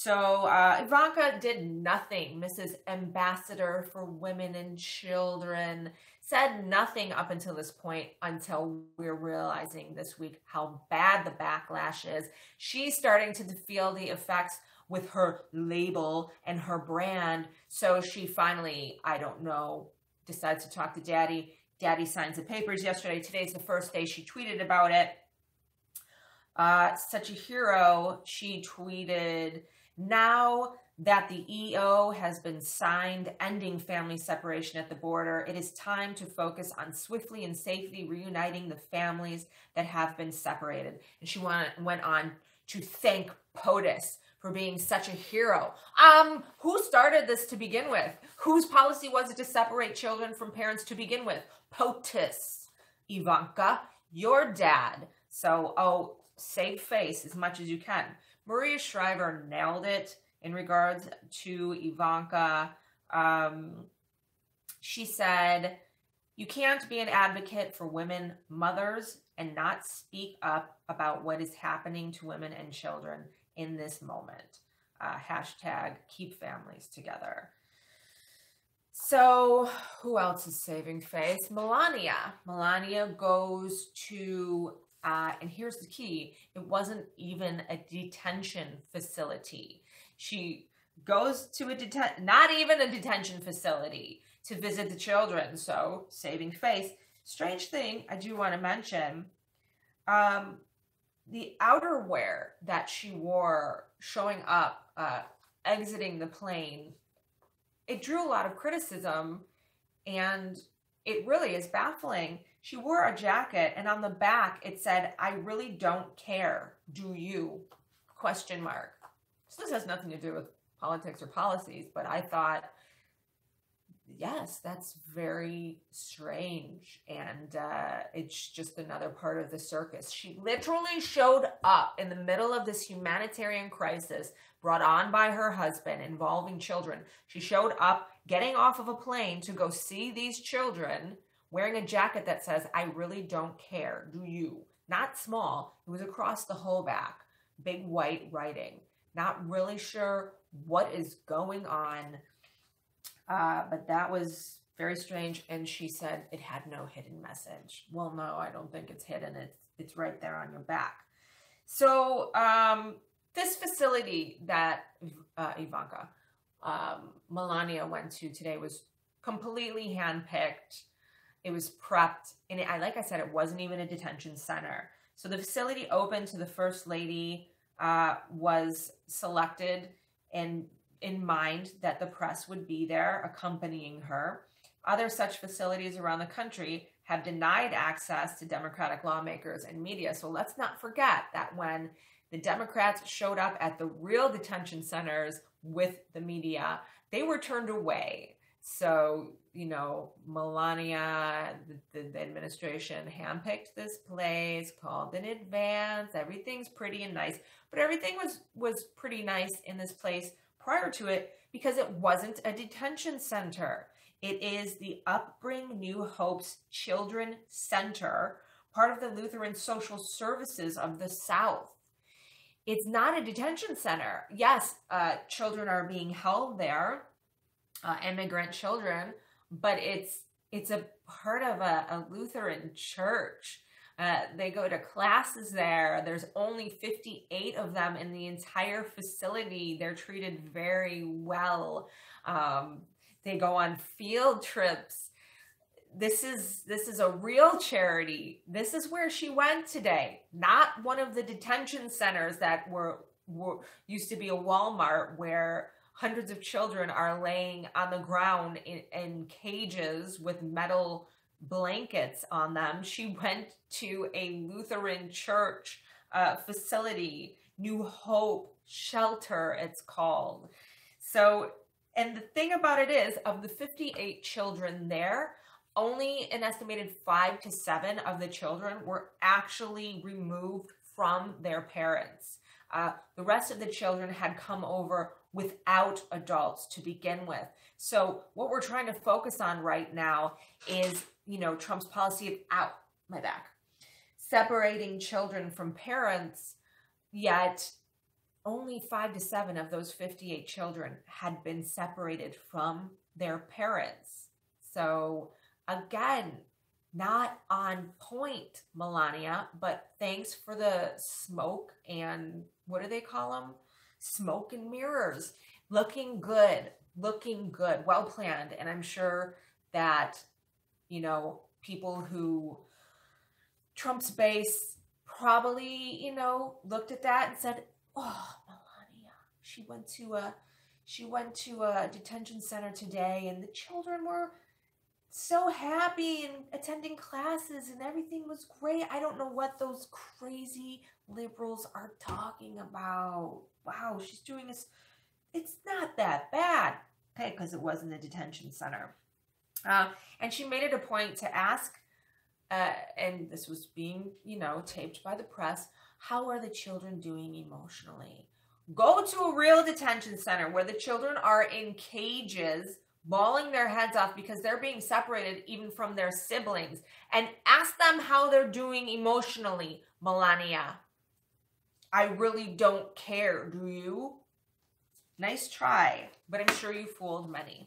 So Ivanka did nothing. Mrs. Ambassador for Women and Children said nothing up until this point, until we're realizing this week how bad the backlash is. She's starting to feel the effects with her label and her brand. So she finally, I don't know, decides to talk to Daddy. Daddy signs the papers yesterday. Today's the first day she tweeted about it. Such a hero. She tweeted, "Now that the EO has been signed, ending family separation at the border, it is time to focus on swiftly and safely reuniting the families that have been separated." And she went on to thank POTUS for being such a hero. Who started this to begin with? Whose policy was it to separate children from parents to begin with? POTUS. Ivanka, your dad. So, save face as much as you can. Maria Shriver nailed it in regards to Ivanka. She said, "You can't be an advocate for women, mothers, and not speak up about what is happening to women and children in this moment. Hashtag keep families together." So who else is saving face? Melania. Melania goes to, and here's the key, it wasn't even a detention facility. She goes to not even a detention facility to visit the children. So saving face. Strange thing I do want to mention, the outerwear that she wore showing up, exiting the plane, it drew a lot of criticism, and it really is baffling. She wore a jacket, and on the back it said, "I really don't care. Do you?" Question mark. So this has nothing to do with politics or policies, but I thought, yes, that's very strange, and it's just another part of the circus. She literally showed up in the middle of this humanitarian crisis brought on by her husband involving children. She showed up getting off of a plane to go see these children, wearing a jacket that says, "I really don't care, do you?" Not small, it was across the whole back, big white writing. Not really sure what is going on. But that was very strange, and she said it had no hidden message. Well, no, I don't think it's hidden. It's right there on your back. So this facility that Ivanka, Melania went to today was completely handpicked. It was prepped, and like I said, it wasn't even a detention center. So the facility open to the First Lady was selected and in mind that the press would be there accompanying her. Other such facilities around the country have denied access to Democratic lawmakers and media. So let's not forget that when the Democrats showed up at the real detention centers with the media, they were turned away. So, Melania, the administration handpicked this place, called in advance. Everything's pretty and nice, but everything was pretty nice in this place prior to it because it wasn't a detention center. It is the Upbring New Hope's Children Center, part of the Lutheran Social Services of the South. It's not a detention center. Yes, children are being held there, immigrant children, but it's a part of a Lutheran church. They go to classes there. There's only 58 of them in the entire facility. They're treated very well. They go on field trips. This is a real charity. This is where she went today, not one of the detention centers that were used to be a Walmart where hundreds of children are laying on the ground in cages with metal blankets on them. She went to a Lutheran church facility, New Hope Shelter, it's called. So, and the thing about it is, of the 58 children there, only an estimated 5 to 7 of the children were actually removed from their parents. The rest of the children had come over without adults to begin with. So what we're trying to focus on right now is, Trump's policy of separating children from parents, yet only 5 to 7 of those 58 children had been separated from their parents. So again, not on point, Melania, but thanks for the smoke and what do they call them? Smoke and mirrors. Looking good, well planned. And I'm sure that, you know, people who Trump's base probably, you know, looked at that and said, oh, Melania, she went to a detention center today and the children were so happy and attending classes and everything was great. I don't know what those crazy liberals are talking about. Wow, she's doing this. It's not that bad. Okay, because it was in the detention center. And she made it a point to ask, and this was being, you know, taped by the press, how are the children doing emotionally? Go to a real detention center where the children are in cages, bawling their heads off because they're being separated even from their siblings, and ask them how they're doing emotionally, Melania. I really don't care, do you? Nice try, but I'm sure you fooled many.